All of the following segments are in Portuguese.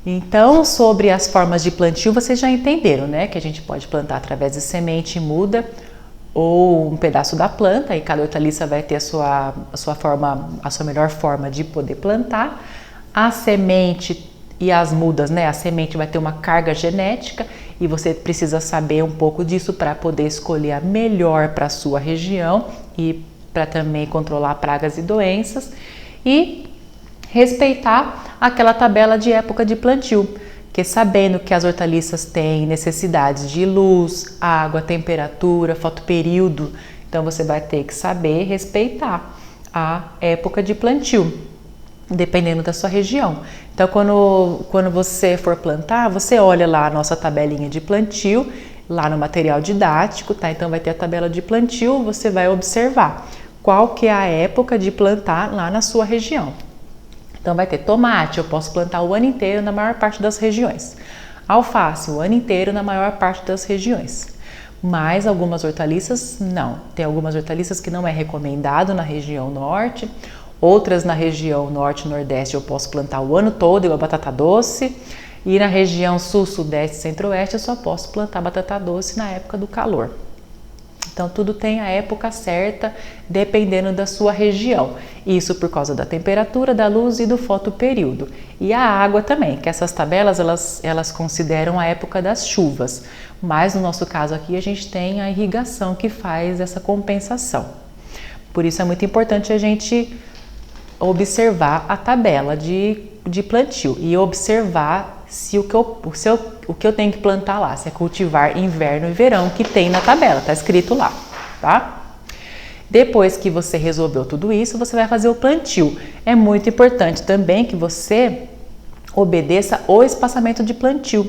Então, sobre as formas de plantio, vocês já entenderam, né? Que a gente pode plantar através de semente muda ou um pedaço da planta, e cada hortaliça vai ter a sua melhor forma de poder plantar. A semente e as mudas, né? A semente vai ter uma carga genética e você precisa saber um pouco disso para poder escolher a melhor para a sua região e para também controlar pragas e doenças. E respeitar aquela tabela de época de plantio, porque sabendo que as hortaliças têm necessidades de luz, água, temperatura, fotoperíodo, então você vai ter que saber respeitar a época de plantio, dependendo da sua região. Então, quando você for plantar, você olha lá a nossa tabelinha de plantio, lá no material didático, tá? Então vai ter a tabela de plantio, você vai observar qual que é a época de plantar lá na sua região. Então vai ter tomate, eu posso plantar o ano inteiro na maior parte das regiões. Alface, o ano inteiro na maior parte das regiões. Mas algumas hortaliças não. Tem algumas hortaliças que não é recomendado na região norte, outras na região norte e nordeste eu posso plantar o ano todo, igual batata doce. E na região sul, sudeste e centro-oeste eu só posso plantar batata doce na época do calor. Então, tudo tem a época certa, dependendo da sua região. Isso por causa da temperatura, da luz e do fotoperíodo. E a água também, que essas tabelas, elas consideram a época das chuvas. Mas no nosso caso aqui, a gente tem a irrigação que faz essa compensação. Por isso é muito importante a gente observar a tabela de plantio e observar se o que eu tenho que plantar lá, se é cultivar inverno e verão, que tem na tabela, tá escrito lá, tá? Depois que você resolveu tudo isso, você vai fazer o plantio. É muito importante também que você obedeça o espaçamento de plantio.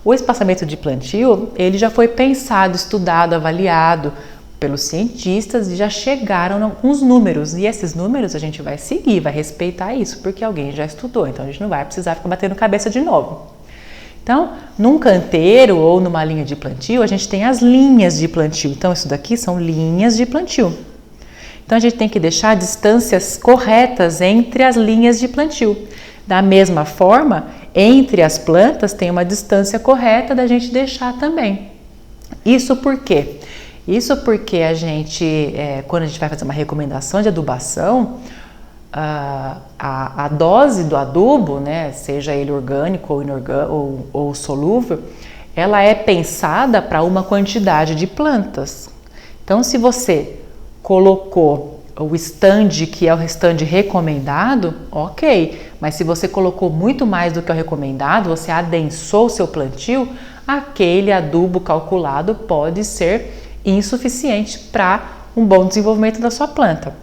O espaçamento de plantio, ele já foi pensado, estudado, avaliado pelos cientistas e já chegaram alguns números. E esses números a gente vai seguir, vai respeitar isso, porque alguém já estudou. Então a gente não vai precisar ficar batendo cabeça de novo. Então, num canteiro ou numa linha de plantio, a gente tem as linhas de plantio. Então, isso daqui são linhas de plantio. Então, a gente tem que deixar distâncias corretas entre as linhas de plantio. Da mesma forma, entre as plantas tem uma distância correta da gente deixar também. Isso por quê? Isso porque quando a gente vai fazer uma recomendação de adubação, a dose do adubo, né, seja ele orgânico ou solúvel, ela é pensada para uma quantidade de plantas. Então, se você colocou o stand, que é o stand recomendado, ok. Mas se você colocou muito mais do que o recomendado, você adensou o seu plantio, aquele adubo calculado pode ser insuficiente para um bom desenvolvimento da sua planta.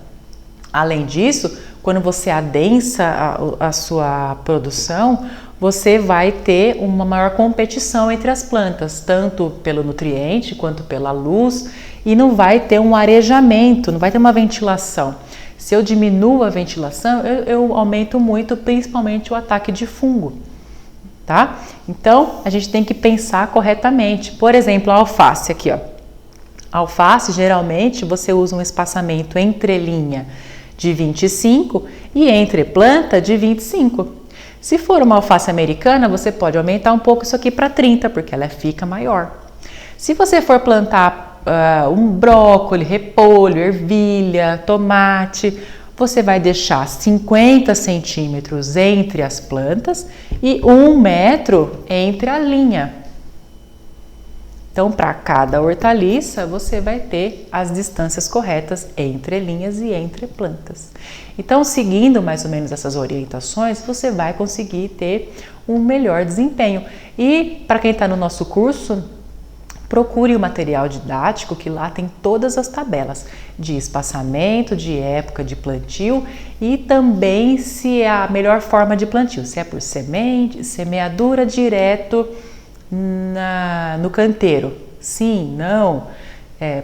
Além disso, quando você adensa a sua produção, você vai ter uma maior competição entre as plantas, tanto pelo nutriente quanto pela luz, e não vai ter um arejamento, não vai ter uma ventilação. Se eu diminuo a ventilação, eu aumento muito, principalmente o ataque de fungo, tá? Então, a gente tem que pensar corretamente. Por exemplo, a alface aqui, ó. A alface, geralmente, você usa um espaçamento entre linha de 25 e entre planta de 25. Se for uma alface americana, você pode aumentar um pouco isso aqui para 30, porque ela fica maior. Se você for plantar um brócolis, repolho, ervilha, tomate, você vai deixar 50 centímetros entre as plantas e 1 metro entre a linha. Então, para cada hortaliça, você vai ter as distâncias corretas entre linhas e entre plantas. Então, seguindo mais ou menos essas orientações, você vai conseguir ter um melhor desempenho. E para quem está no nosso curso, procure o material didático, que lá tem todas as tabelas de espaçamento, de época de plantio e também se é a melhor forma de plantio, se é por semente, semeadura direto no canteiro, sim, não,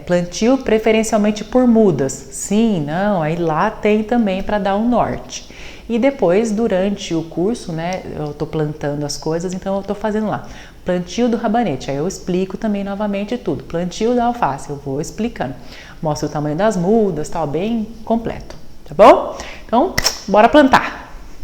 plantio preferencialmente por mudas, sim, não, aí lá tem também para dar um norte. E depois, durante o curso, né, eu tô plantando as coisas, então eu tô fazendo lá, plantio do rabanete, aí eu explico também novamente tudo, plantio da alface, eu vou explicando, mostro o tamanho das mudas, tal, bem completo, tá bom? Então, bora plantar!